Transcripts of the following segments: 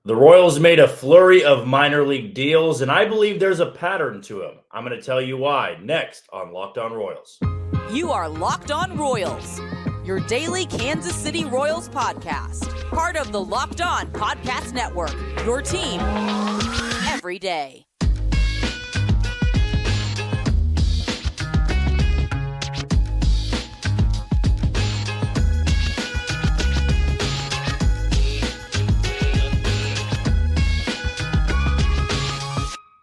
The Royals made a flurry of minor league deals, and I believe there's a pattern to them. I'm going to tell you why next on Locked On Royals. You are Locked On Royals, your daily Kansas City Royals podcast. Part of the Locked On Podcast Network, your team every day.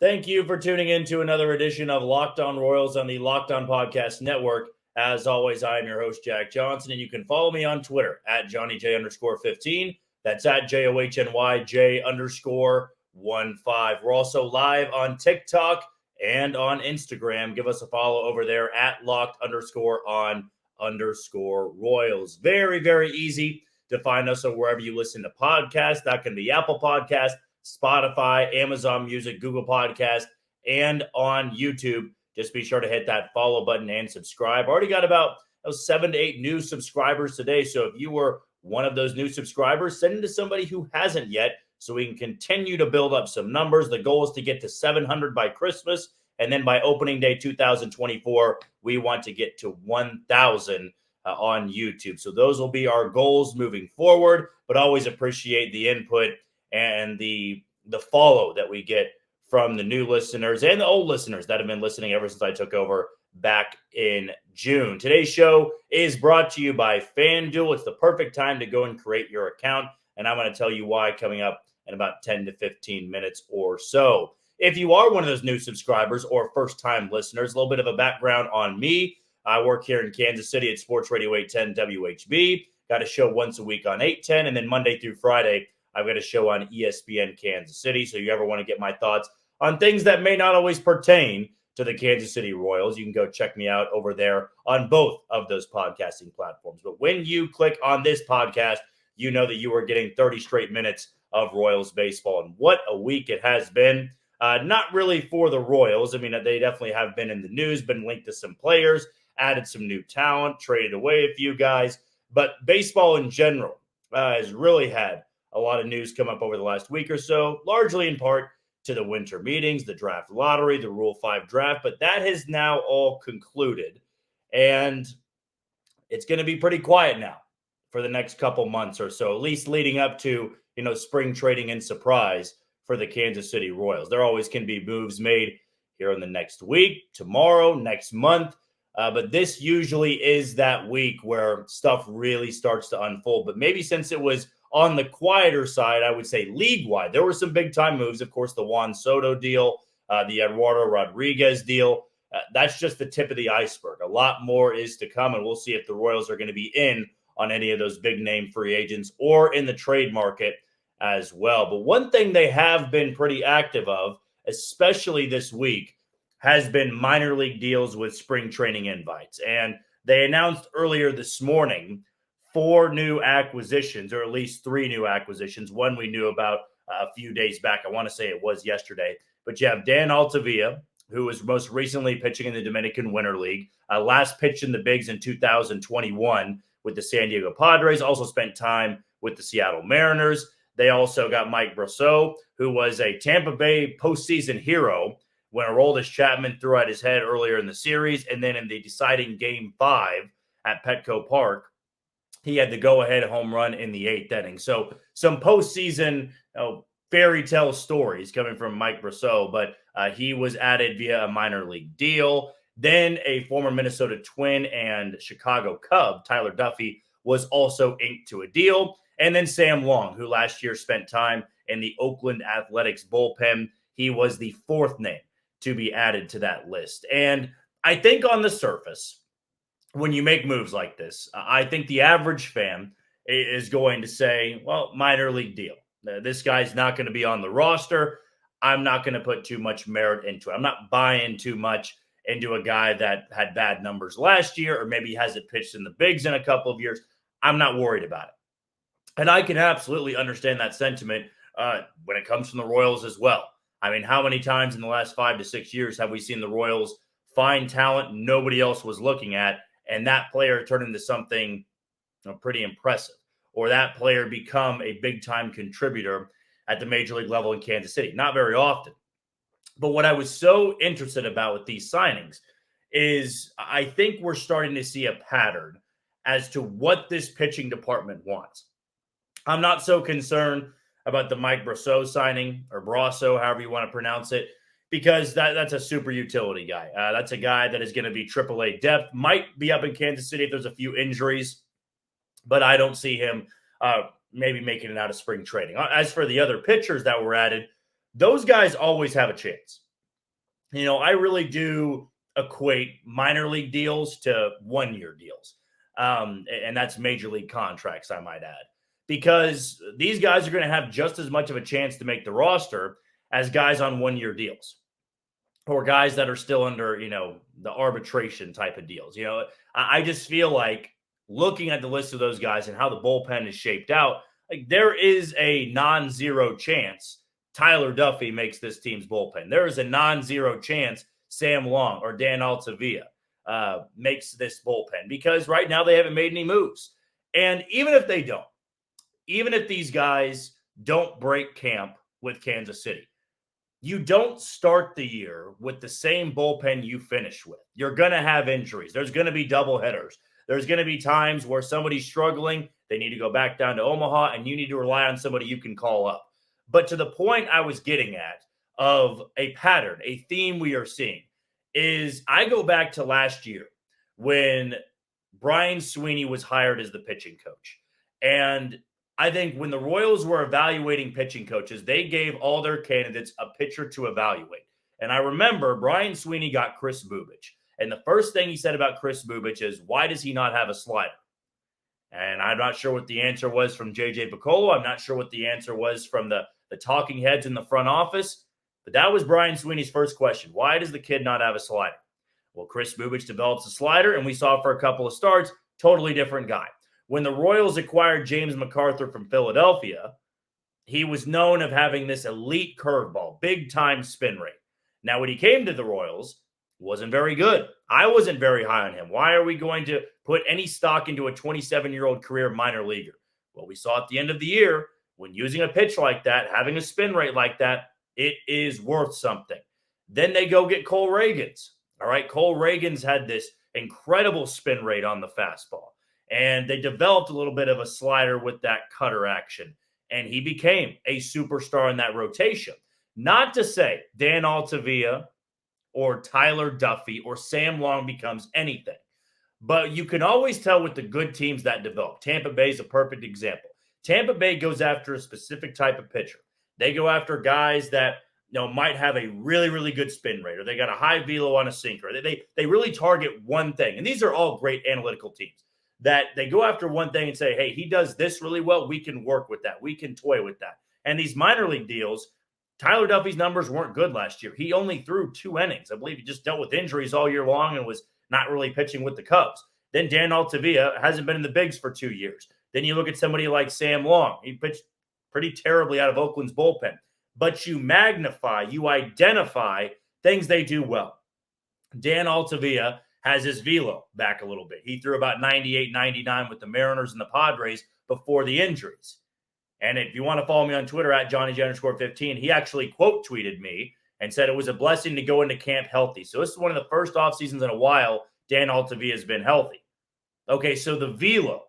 Thank you for tuning in to another edition of Locked On Royals on the Locked On Podcast Network. As always, I am your host, Jack Johnson, and you can follow me on Twitter at JohnnyJ_15. That's at JOHNYJ_15. We're also live on TikTok and on Instagram. Give us a follow over there at locked_on_Royals. Very, very easy to find us on wherever you listen to podcasts. That can be Apple Podcasts, Spotify, Amazon Music, Google Podcast, and on YouTube. Just be sure to hit that follow button and subscribe. Already got about 7 to 8 new subscribers today. So if you were one of those new subscribers, send it to somebody who hasn't yet so we can continue to build up some numbers. The goal is to get to 700 by Christmas. And then by opening day 2024, we want to get to 1,000 on YouTube. So those will be our goals moving forward, but always appreciate the input and the follow that we get from the new listeners and the old listeners that have been listening ever since I took over back in June. Today's show is brought to you by FanDuel. It's the perfect time to go and create your account, and I'm going to tell you why coming up in about 10 to 15 minutes or so. If you are one of those new subscribers or first-time listeners, a little bit of a background on me. I work here in Kansas City at Sports Radio 810 WHB. Got a show once a week on 810, and then Monday through Friday, I've got a show on ESPN Kansas City. So you ever want to get my thoughts on things that may not always pertain to the Kansas City Royals, you can go check me out over there on both of those podcasting platforms. But when you click on this podcast, you know that you are getting 30 straight minutes of Royals baseball. And what a week it has been. Not really for the Royals. I mean, they definitely have been in the news, been linked to some players, added some new talent, traded away a few guys. But baseball in general has really had a lot of news come up over the last week or so, largely in part to the winter meetings, the draft lottery, the Rule 5 draft, but that has now all concluded. And it's going to be pretty quiet now for the next couple months or so, at least leading up to, spring trading and surprise for the Kansas City Royals. There always can be moves made here in the next week, tomorrow, next month. But this usually is that week where stuff really starts to unfold. But maybe since it was on the quieter side, I would say league-wide, there were some big-time moves. Of course, the Juan Soto deal, the Eduardo Rodriguez deal. That's just the tip of the iceberg. A lot more is to come, and we'll see if the Royals are going to be in on any of those big-name free agents or in the trade market as well. But one thing they have been pretty active of, especially this week, has been minor league deals with spring training invites. And they announced earlier this morning 4 new acquisitions, or at least 3 new acquisitions. One we knew about a few days back. I want to say it was yesterday. But you have Dan Altavilla, who was most recently pitching in the Dominican Winter League. Last pitched in the Bigs in 2021 with the San Diego Padres. Also spent time with the Seattle Mariners. They also got Mike Brosseau, who was a Tampa Bay postseason hero when Aroldis Chapman threw at his head earlier in the series. And then in the deciding Game 5 at Petco Park, he had the go-ahead home run in the 8th inning. So some postseason fairy tale stories coming from Mike Brosseau, but he was added via a minor league deal. Then a former Minnesota Twin and Chicago Cub, Tyler Duffy, was also inked to a deal. And then Sam Long, who last year spent time in the Oakland Athletics bullpen. He was the 4th name to be added to that list. And I think on the surface, when you make moves like this, I think the average fan is going to say, well, minor league deal. This guy's not going to be on the roster. I'm not going to put too much merit into it. I'm not buying too much into a guy that had bad numbers last year, or maybe hasn't pitched in the bigs in a couple of years. I'm not worried about it. And I can absolutely understand that sentiment when it comes from the Royals as well. I mean, how many times in the last 5 to 6 years have we seen the Royals find talent nobody else was looking at, and that player turn into something pretty impressive, or that player become a big-time contributor at the major league level in Kansas City. Not very often. But what I was so interested about with these signings is I think we're starting to see a pattern as to what this pitching department wants. I'm not so concerned about the Mike Brasso signing, or Brasso, however you want to pronounce it, because that's a super utility guy. That's a guy that is going to be AAA depth, might be up in Kansas City if there's a few injuries, but I don't see him maybe making it out of spring training. As for the other pitchers that were added, those guys always have a chance. You know, I really do equate minor league deals to one-year deals. And that's major league contracts, I might add, because these guys are going to have just as much of a chance to make the roster as guys on one-year deals or guys that are still under, you know, the arbitration type of deals. You know, I just feel like looking at the list of those guys and how the bullpen is shaped out, like there is a non-zero chance Tyler Duffy makes this team's bullpen. There is a non-zero chance Sam Long or Dan Altavilla makes this bullpen, because right now they haven't made any moves. And even if they don't, even if these guys don't break camp with Kansas City, you don't start the year with the same bullpen you finish with. You're going to have injuries. There's going to be double headers. There's going to be times where somebody's struggling. They need to go back down to Omaha, and you need to rely on somebody you can call up. But to the point I was getting at of a pattern, a theme we are seeing, is I go back to last year when Brian Sweeney was hired as the pitching coach. And I think when the Royals were evaluating pitching coaches, they gave all their candidates a pitcher to evaluate. And I remember Brian Sweeney got Chris Bubich. And the first thing he said about Chris Bubich is, why does he not have a slider? And I'm not sure what the answer was from JJ Picollo. I'm not sure what the answer was from the talking heads in the front office. But that was Brian Sweeney's first question. Why does the kid not have a slider? Well, Chris Bubich develops a slider, and we saw for a couple of starts, totally different guy. When the Royals acquired James MacArthur from Philadelphia, he was known of having this elite curveball, big-time spin rate. Now, when he came to the Royals, wasn't very good. I wasn't very high on him. Why are we going to put any stock into a 27-year-old career minor leaguer? Well, we saw at the end of the year, when using a pitch like that, having a spin rate like that, it is worth something. Then they go get Cole Reagans. All right, Cole Reagans had this incredible spin rate on the fastball. And they developed a little bit of a slider with that cutter action. And he became a superstar in that rotation. Not to say Dan Altavilla or Tyler Duffy or Sam Long becomes anything. But you can always tell with the good teams that develop. Tampa Bay is a perfect example. Tampa Bay goes after a specific type of pitcher. They go after guys that, you know, might have a really, really good spin rate, or they got a high velo on a sinker. They really target one thing. And these are all great analytical teams that they go after one thing and say, hey, he does this really well. We can work with that. We can toy with that. And these minor league deals, Tyler Duffy's numbers weren't good last year. He only threw 2 innings. I believe he just dealt with injuries all year long and was not really pitching with the Cubs. Then Dan Altavilla hasn't been in the bigs for 2 years. Then you look at somebody like Sam Long. He pitched pretty terribly out of Oakland's bullpen. But you magnify, you identify things they do well. Dan Altavilla has his velo back a little bit. He threw about 98, 99 with the Mariners and the Padres before the injuries. And if you want to follow me on Twitter at Johnny_15, he actually quote tweeted me and said it was a blessing to go into camp healthy. So this is one of the first off seasons in a while Dan Altavilla has been healthy. Okay, so the velo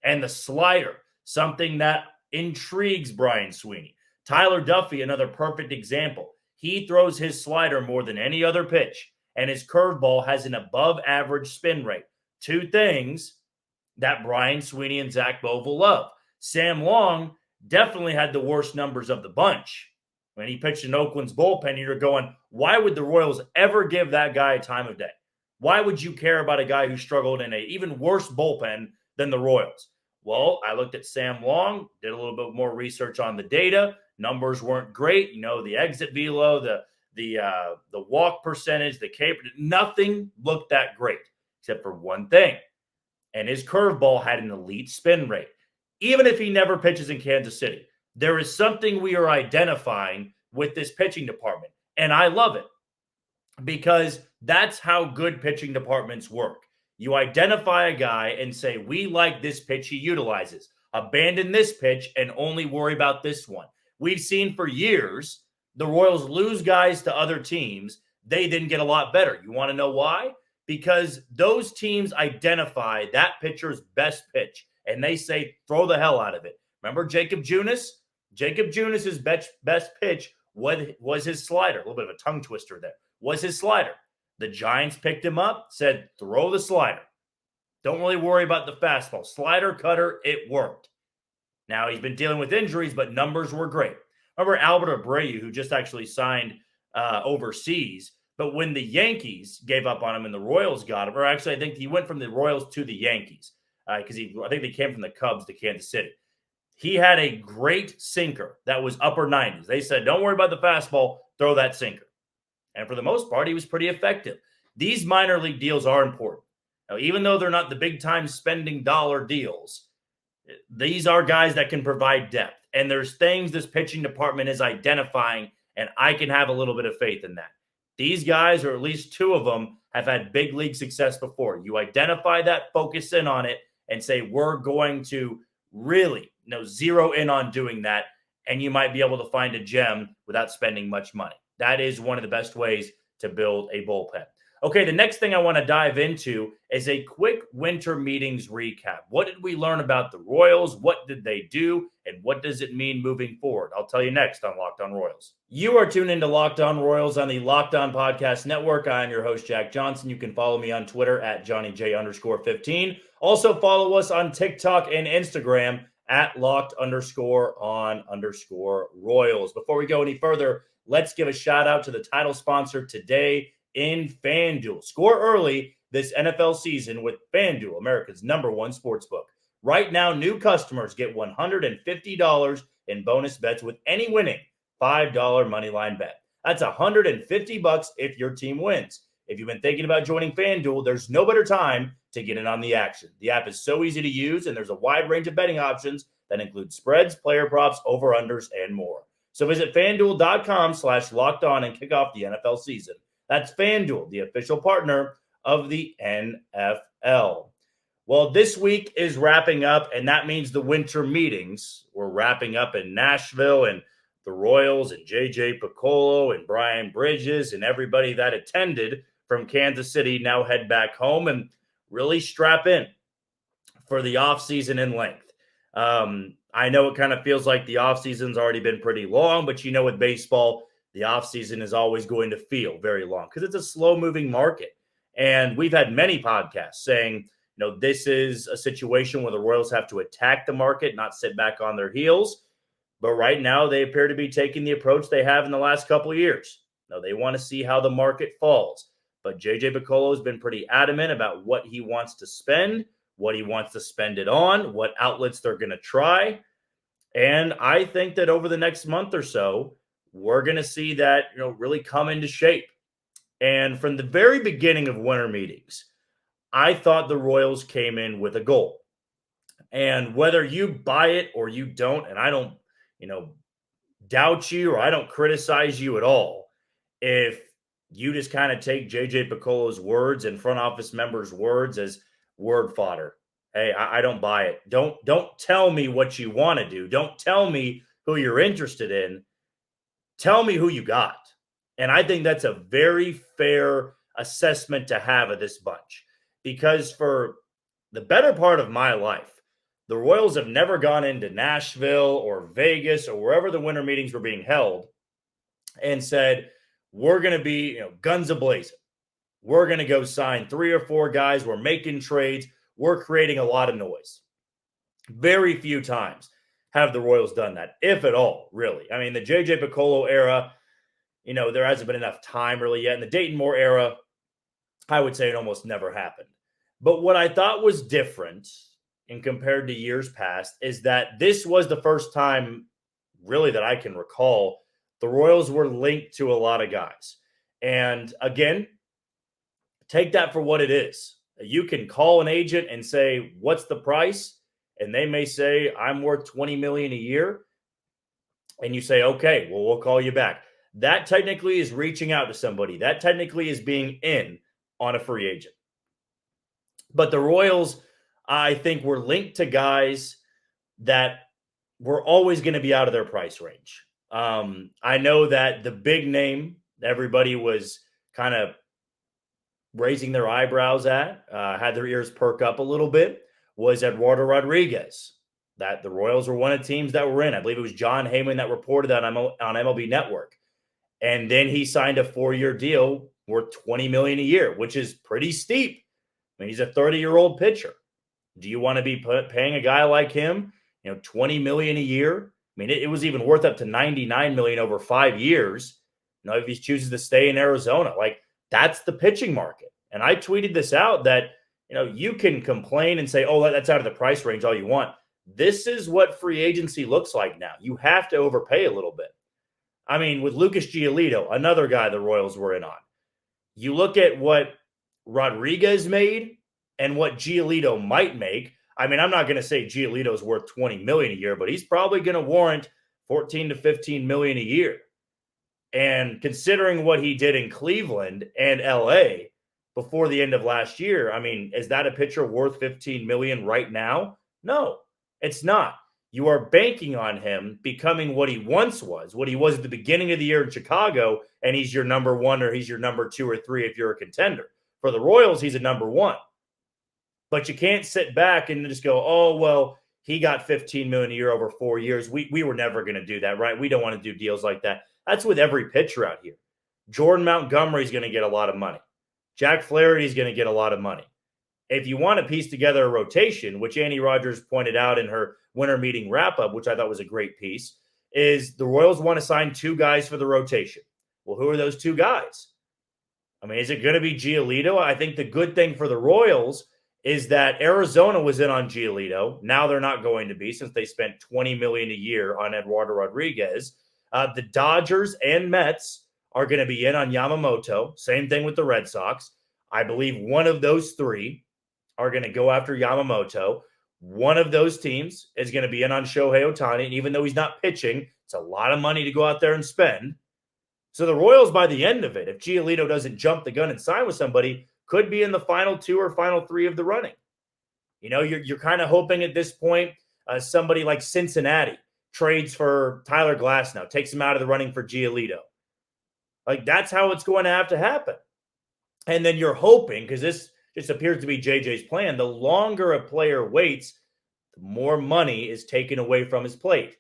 and the slider, something that intrigues Brian Sweeney. Tyler Duffy, another perfect example. He throws his slider more than any other pitch, and his curveball has an above-average spin rate. 2 things that Brian Sweeney and Zach Bovell love. Sam Long definitely had the worst numbers of the bunch. When he pitched in Oakland's bullpen, you're going, why would the Royals ever give that guy a time of day? Why would you care about a guy who struggled in an even worse bullpen than the Royals? Well, I looked at Sam Long, did a little bit more research on the data. Numbers weren't great. You know, the exit velo, the walk percentage, the K, nothing looked that great except for one thing. And his curveball had an elite spin rate. Even if he never pitches in Kansas City, there is something we are identifying with this pitching department. And I love it because that's how good pitching departments work. You identify a guy and say, we like this pitch he utilizes. Abandon this pitch and only worry about this one. we've seen for years the Royals lose guys to other teams. They then get a lot better. You want to know why? Because those teams identify that pitcher's best pitch, and they say, throw the hell out of it. Remember Jacob Junis? Jacob Junis' best pitch was his slider. A little bit of a tongue twister there. Was his slider. The Giants picked him up, said, throw the slider. Don't really worry about the fastball. Slider, cutter, it worked. Now, he's been dealing with injuries, but numbers were great. Remember Albert Abreu, who just actually signed overseas, but when the Yankees gave up on him and the Royals got him, or actually I think he went from the Royals to the Yankees because I think they came from the Cubs to Kansas City. He had a great sinker that was upper 90s. They said, don't worry about the fastball, throw that sinker. And for the most part, he was pretty effective. These minor league deals are important. Now, even though they're not the big-time spending dollar deals, these are guys that can provide depth. And there's things this pitching department is identifying, and I can have a little bit of faith in that. These guys, or at least two of them, have had big league success before. You identify that, focus in on it, and say, we're going to really zero in on doing that, and you might be able to find a gem without spending much money. That is one of the best ways to build a bullpen. Okay, the next thing I want to dive into is a quick winter meetings recap. What did we learn about the Royals? What did they do? And what does it mean moving forward? I'll tell you next on Locked On Royals. You are tuned into Locked On Royals on the Locked On Podcast Network. I am your host, Jack Johnson. You can follow me on Twitter at JohnnyJ_15. Also follow us on TikTok and Instagram at Locked_on_Royals. Before we go any further, let's give a shout out to the title sponsor today in FanDuel. Score early this NFL season with FanDuel, America's #1 sportsbook. Right now, new customers get $150 in bonus bets with any winning $5 moneyline bet. That's $150 if your team wins. If you've been thinking about joining FanDuel, there's no better time to get in on the action. The app is so easy to use, and there's a wide range of betting options that include spreads, player props, over-unders, and more. So visit FanDuel.com/lockedon and kick off the NFL season. That's FanDuel, the official partner of the NFL. Well, this week is wrapping up, and that means the winter meetings. We're wrapping up in Nashville, and the Royals and J.J. Piccolo and Brian Bridges and everybody that attended from Kansas City now head back home and really strap in for the offseason in length. I know it kind of feels like the offseason's already been pretty long, but with baseball, the offseason is always going to feel very long because it's a slow-moving market. And we've had many podcasts saying, this is a situation where the Royals have to attack the market, not sit back on their heels. But right now, they appear to be taking the approach they have in the last couple of years. Now, they want to see how the market falls. But J.J. Piccolo has been pretty adamant about what he wants to spend, what he wants to spend it on, what outlets they're going to try. And I think that over the next month or so, we're going to see that, really come into shape. And from the very beginning of winter meetings, I thought the Royals came in with a goal. And whether you buy it or you don't, and I don't, doubt you or I don't criticize you at all, if you just kind of take J.J. Piccolo's words and front office members' words as word fodder. Hey, I don't buy it. Don't tell me what you want to do. Don't tell me who you're interested in. Tell me who you got. And I think that's a very fair assessment to have of this bunch. Because for the better part of my life, the Royals have never gone into Nashville or Vegas or wherever the winter meetings were being held and said, we're going to be, guns a-blazing. We're going to go sign 3 or 4 guys. We're making trades. We're creating a lot of noise. Very few times have the Royals done that, if at all, really. I mean, the J.J. Piccolo era, there hasn't been enough time really yet. In the Dayton Moore era, I would say it almost never happened. But what I thought was different and compared to years past is that this was the first time really that I can recall the Royals were linked to a lot of guys. And again, take that for what it is. You can call an agent and say, what's the price? And they may say, I'm worth $20 million a year. And you say, okay, well, we'll call you back. That technically is reaching out to somebody. That technically is being in on a free agent. But the Royals, I think, were linked to guys that were always going to be out of their price range. I know that the big name everybody was kind of raising their eyebrows at, had their ears perk up a little bit, was Eduardo Rodriguez. That the Royals were one of the teams that were in. I believe it was John Heyman that reported that on MLB Network. And then he signed a 4-year deal worth $20 million a year, which is pretty steep. I mean, he's a 30-year-old pitcher. Do you want to be paying a guy like him, $20 million a year? I mean, it was even worth up to $99 million over 5 years. If he chooses to stay in Arizona, that's the pitching market. And I tweeted this out that, you can complain and say, oh, that's out of the price range all you want. This is what free agency looks like now. You have to overpay a little bit. I mean, with Lucas Giolito, another guy the Royals were in on. You look at what Rodriguez made and what Giolito might make. I mean, I'm not going to say Giolito's worth $20 million a year, but he's probably going to warrant $14 to $15 million a year. And considering what he did in Cleveland and LA before the end of last year, I mean, is that a pitcher worth $15 million right now? No, it's not. You are banking on him becoming what he once was, what he was at the beginning of the year in Chicago, and he's your number one or he's your number 2 or 3 if you're a contender. For the Royals, he's a number 1. But you can't sit back and just go, oh, well, he got $15 million a year over 4 years. We were never going to do that, right? We don't want to do deals like that. That's with every pitcher out here. Jordan Montgomery's going to get a lot of money. Jack Flaherty's going to get a lot of money. If you want to piece together a rotation, which Annie Rogers pointed out in her winter meeting wrap-up, which I thought was a great piece, is the Royals want to sign 2 guys for the rotation. Well, who are those 2 guys? I mean, is it going to be Giolito? I think the good thing for the Royals is that Arizona was in on Giolito. Now they're not going to be since they spent $20 million a year on Eduardo Rodriguez. The Dodgers and Mets are going to be in on Yamamoto. Same thing with the Red Sox. I believe one of those 3 are going to go after Yamamoto. One of those teams is going to be in on Shohei Ohtani. And even though he's not pitching, it's a lot of money to go out there and spend. So the Royals, by the end of it, if Giolito doesn't jump the gun and sign with somebody, could be in the final 2 or final 3 of the running. You're kind of hoping at this point somebody like Cincinnati trades for Tyler Glasnow, takes him out of the running for Giolito. That's how it's going to have to happen. And then you're hoping, because this just appears to be JJ's plan, the longer a player waits, the more money is taken away from his plate.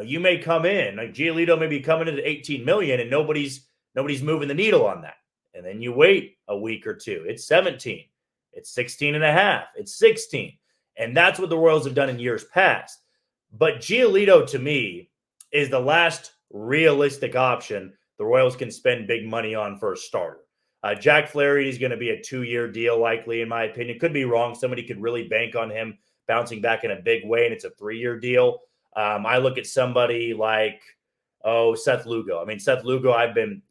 You may come in, like Giolito may be coming in at $18 million and nobody's moving the needle on that. And then you wait a week or 2. It's 17. It's 16 and a half. It's 16. And that's what the Royals have done in years past. But Giolito, to me, is the last realistic option the Royals can spend big money on for a starter. Jack Flaherty is going to be a 2-year deal, likely, in my opinion. Could be wrong. Somebody could really bank on him bouncing back in a big way, and it's a 3-year deal. I look at somebody like, Seth Lugo. I mean, Seth Lugo, I've been,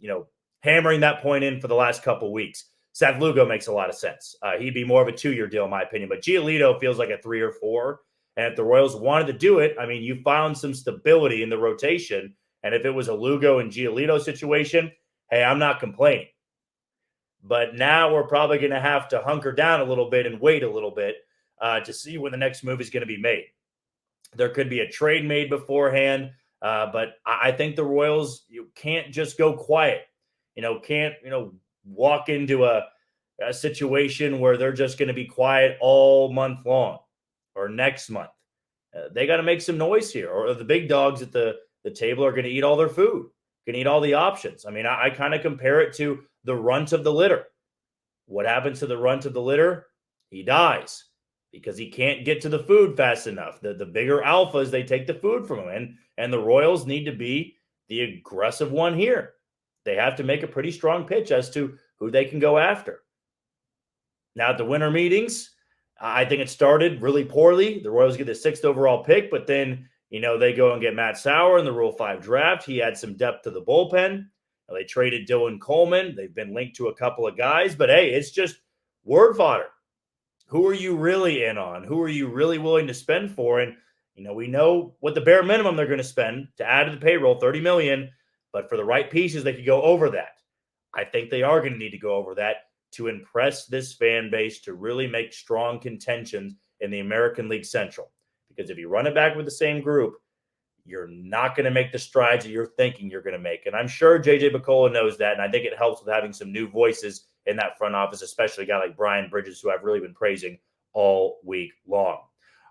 hammering that point in for the last couple weeks. Seth Lugo makes a lot of sense. He'd be more of a 2-year deal, in my opinion. But Giolito feels like a 3 or 4. And if the Royals wanted to do it, I mean, you found some stability in the rotation. And if it was a Lugo and Giolito situation, hey, I'm not complaining. But now we're probably going to have to hunker down a little bit and wait a little bit to see when the next move is going to be made. There could be a trade made beforehand, but I think the Royals, you can't just go quiet. Can't walk into a situation where they're just going to be quiet all month long or next month. They got to make some noise here, or the big dogs at the table are going to eat all their food, going to eat all the options. I mean, I kind of compare it to the runt of the litter. What happens to the runt of the litter? He dies because he can't get to the food fast enough. The bigger alphas, they take the food from him. And the Royals need to be the aggressive one here. They have to make a pretty strong pitch as to who they can go after. Now, at the winter meetings, I think it started really poorly. The Royals get the 6th overall pick, but then, they go and get Matt Sauer in the Rule 5 draft. He had some depth to the bullpen. They traded Dylan Coleman. They've been linked to a couple of guys, but hey, it's just word fodder. Who are you really in on? Who are you really willing to spend for? And, we know what the bare minimum they're going to spend to add to the payroll, $30 million, but for the right pieces, they could go over that. I think they are going to need to go over that to impress this fan base to really make strong contentions in the American League Central. Because if you run it back with the same group, you're not going to make the strides that you're thinking you're going to make. And I'm sure JJ Bacola knows that. And I think it helps with having some new voices in that front office, especially a guy like Brian Bridges, who I've really been praising all week long.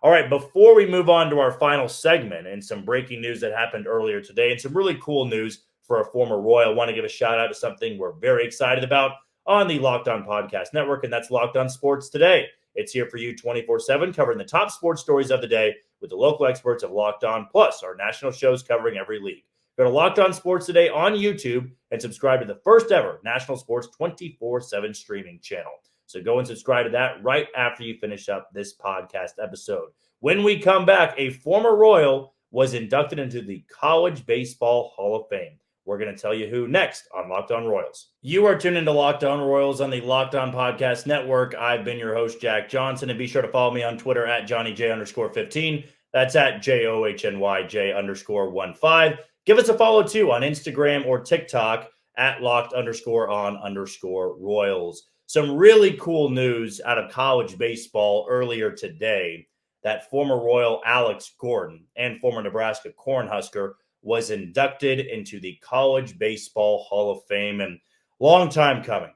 All right, before we move on to our final segment and some breaking news that happened earlier today and some really cool news for a former Royal, I want to give a shout out to something we're very excited about on the Locked On Podcast Network, and that's Locked On Sports Today. It's here for you 24/7, covering the top sports stories of the day with the local experts of Locked On, plus our national shows covering every league. Go to Locked On Sports Today on YouTube and subscribe to the first ever national sports 24/7 streaming channel. So go and subscribe to that right after you finish up this podcast episode. When we come back, a former Royal was inducted into the College Baseball Hall of Fame. We're going to tell you who next on Locked On Royals. You are tuned into Locked On Royals on the Locked On Podcast Network. I've been your host, Jack Johnson, and be sure to follow me on Twitter at JohnnyJ_15. That's at JOHNYJ_15. Give us a follow too on Instagram or TikTok at locked_on_Royals. Some really cool news out of college baseball earlier today that former Royal Alex Gordon and former Nebraska Cornhusker was inducted into the College Baseball Hall of Fame, and long time coming,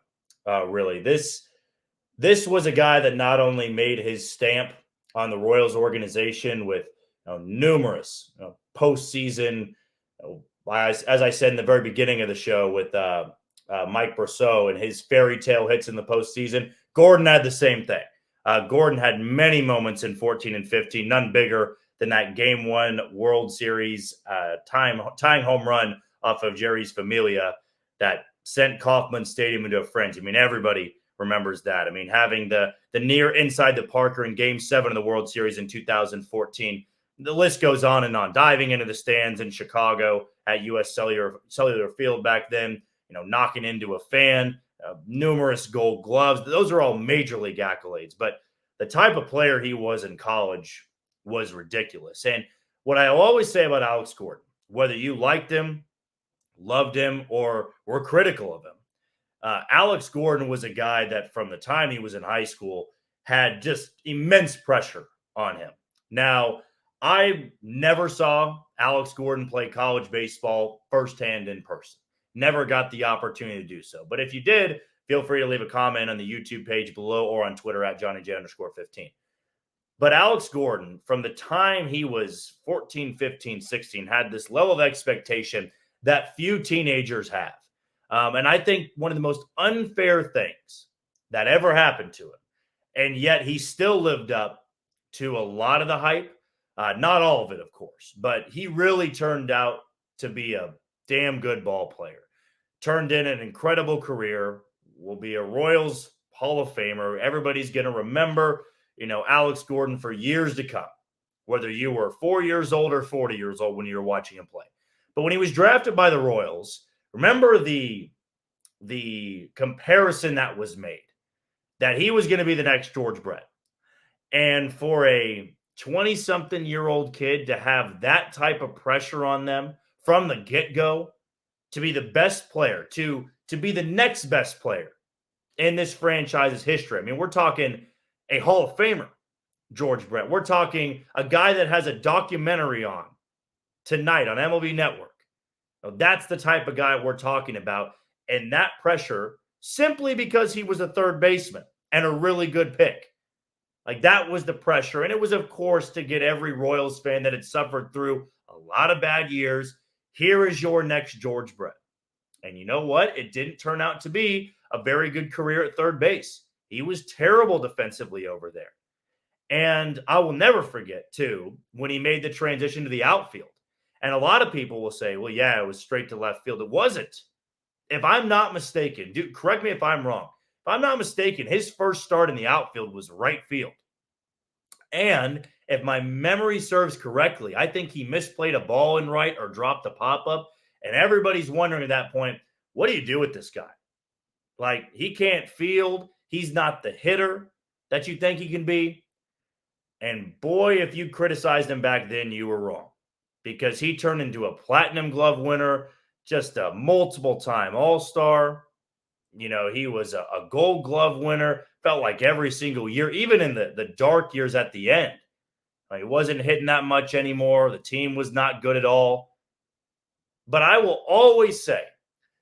really. This was a guy that not only made his stamp on the Royals organization with numerous postseason, as I said in the very beginning of the show with Mike Brousseau and his fairy tale hits in the postseason, Gordon had the same thing. Gordon had many moments in 14 and 15, none bigger than that Game 1 World Series tying home run off of Jerry's Familia that sent Kauffman Stadium into a frenzy. I mean, everybody remembers that. I mean, having the near inside the Parker in Game 7 of the World Series in 2014, the list goes on and on. Diving into the stands in Chicago at U.S. Cellular Field back then, knocking into a fan, numerous gold gloves. Those are all major league accolades. But the type of player he was in college was ridiculous. And what I always say about Alex Gordon, whether you liked him, loved him, or were critical of him, Alex Gordon was a guy that from the time he was in high school had just immense pressure on him. Now, I never saw Alex Gordon play college baseball firsthand in person. Never got the opportunity to do so. But if you did, feel free to leave a comment on the YouTube page below or on Twitter at JohnnyJ_15. But Alex Gordon, from the time he was 14, 15, 16, had this level of expectation that few teenagers have. And I think one of the most unfair things that ever happened to him, and yet he still lived up to a lot of the hype. Not all of it, of course, but he really turned out to be a damn good ball player. Turned in an incredible career, will be a Royals Hall of Famer. Everybody's going to remember, Alex Gordon for years to come, whether you were 4 years old or 40 years old when you were watching him play. But when he was drafted by the Royals, remember the comparison that was made, that he was going to be the next George Brett. And for a 20-something-year-old kid to have that type of pressure on them from the get-go, to be the best player, to be the next best player in this franchise's history. I mean, we're talking a Hall of Famer, George Brett. We're talking a guy that has a documentary on tonight on MLB Network. Now, that's the type of guy we're talking about. And that pressure, simply because he was a third baseman and a really good pick. Like, that was the pressure. And it was, of course, to get every Royals fan that had suffered through a lot of bad years. Here is your next George Brett. And you know what? It didn't turn out to be a very good career at third base. He was terrible defensively over there. And I will never forget, too, when he made the transition to the outfield. And a lot of people will say, well, yeah, it was straight to left field. It wasn't. If I'm not mistaken, correct me if I'm wrong. If I'm not mistaken, his first start in the outfield was right field. And if my memory serves correctly, I think he misplayed a ball in right or dropped a pop-up. And everybody's wondering at that point, what do you do with this guy? Like, he can't field. He's not the hitter that you think he can be. And boy, if you criticized him back then, you were wrong. Because he turned into a platinum glove winner, just a multiple-time all-star. He was a gold glove winner, felt like every single year, even in the dark years at the end. He wasn't hitting that much anymore. The team was not good at all. But I will always say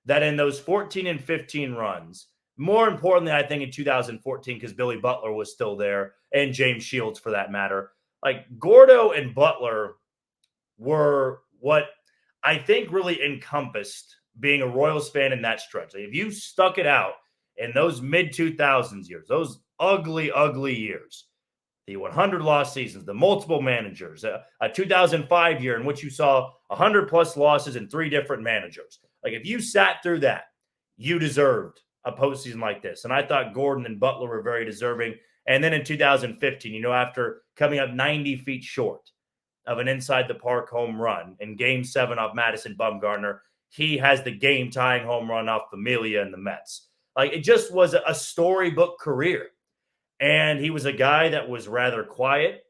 that in those 14 and 15 runs, more importantly, I think in 2014, because Billy Butler was still there, and James Shields for that matter, like Gordo and Butler were what I think really encompassed being a Royals fan in that stretch. Like if you stuck it out in those mid-2000s years, those ugly, ugly years, the 100-loss seasons, the multiple managers, a 2005 year in which you saw 100-plus losses in 3 different managers. Like if you sat through that, you deserved a postseason like this. And I thought Gordon and Butler were very deserving. And then in 2015, after coming up 90 feet short of an inside-the-park home run in Game 7 off Madison Bumgarner, he has the game-tying home run off Familia and the Mets. Like it just was a storybook career. And he was a guy that was rather quiet.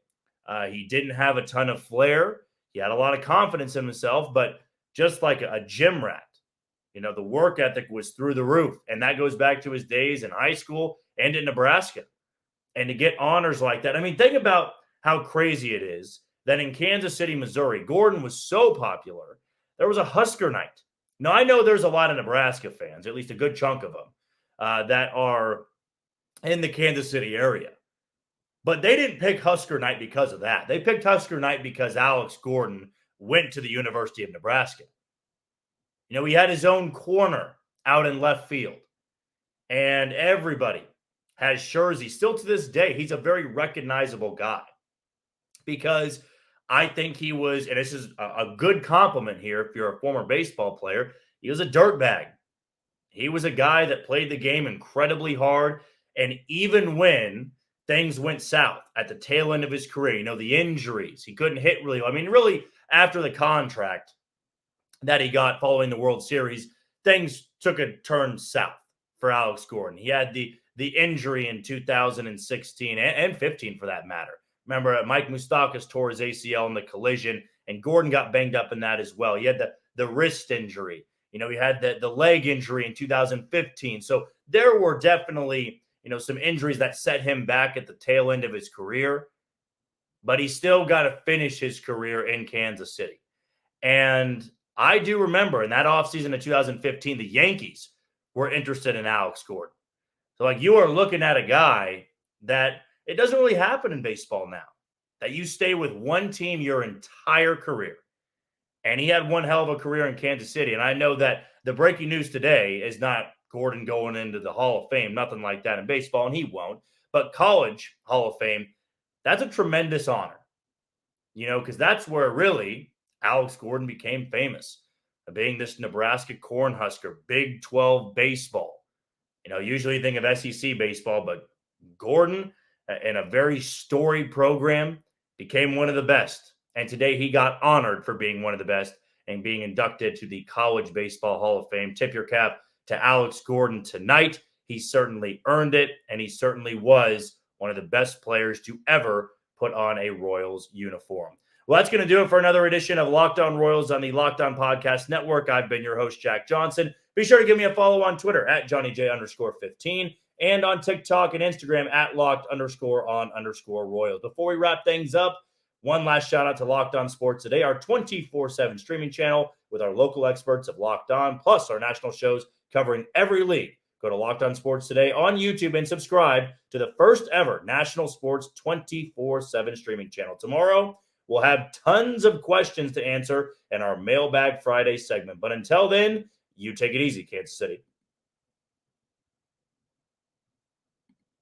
He didn't have a ton of flair. He had a lot of confidence in himself, but just like a gym rat, the work ethic was through the roof. And that goes back to his days in high school and in Nebraska. And to get honors like that, I mean, think about how crazy it is that in Kansas City, Missouri, Gordon was so popular, there was a Husker night. Now, I know there's a lot of Nebraska fans, at least a good chunk of them, that are in the Kansas City area. But they didn't pick Husker night because of that. They picked Husker night because Alex Gordon went to the University of Nebraska. He had his own corner out in left field. And everybody has Scherzi. Still to this day, he's a very recognizable guy. Because I think he was, and this is a good compliment here if you're a former baseball player, he was a dirtbag. He was a guy that played the game incredibly hard. And even when things went south at the tail end of his career, the injuries, he couldn't hit really well. I mean, really, after the contract that he got following the World Series, things took a turn south for Alex Gordon. He had the injury in 2016 and 15 for that matter. Remember, Mike Moustakas tore his ACL in the collision, and Gordon got banged up in that as well. He had the wrist injury. He had the leg injury in 2015. So there were definitely some injuries that set him back at the tail end of his career, but he still got to finish his career in Kansas City. And I do remember in that offseason of 2015, the Yankees were interested in Alex Gordon. So you are looking at a guy that it doesn't really happen in baseball now, that you stay with one team your entire career. And he had one hell of a career in Kansas City. And I know that the breaking news today is not Gordon going into the Hall of Fame, nothing like that in baseball, and he won't. But College Hall of Fame, that's a tremendous honor, because that's where really Alex Gordon became famous, being this Nebraska Cornhusker, Big 12 baseball. Usually you think of SEC baseball, but Gordon, in a very storied program, became one of the best. And today he got honored for being one of the best and being inducted to the College Baseball Hall of Fame. Tip your cap to Alex Gordon tonight. He certainly earned it, and he certainly was one of the best players to ever put on a Royals uniform. Well, that's going to do it for another edition of Locked On Royals on the Locked On Podcast Network. I've been your host, Jack Johnson. Be sure to give me a follow on Twitter at JohnnyJ_15 and on TikTok and Instagram at Locked_on_Royals. Before we wrap things up, one last shout out to Locked On Sports Today, our 24/7 streaming channel with our local experts of Locked On, plus our national shows covering every league. Go to Locked On Sports Today on YouTube and subscribe to the first ever national sports 24/7 streaming channel. Tomorrow, we'll have tons of questions to answer in our Mailbag Friday segment. But until then, you take it easy, Kansas City.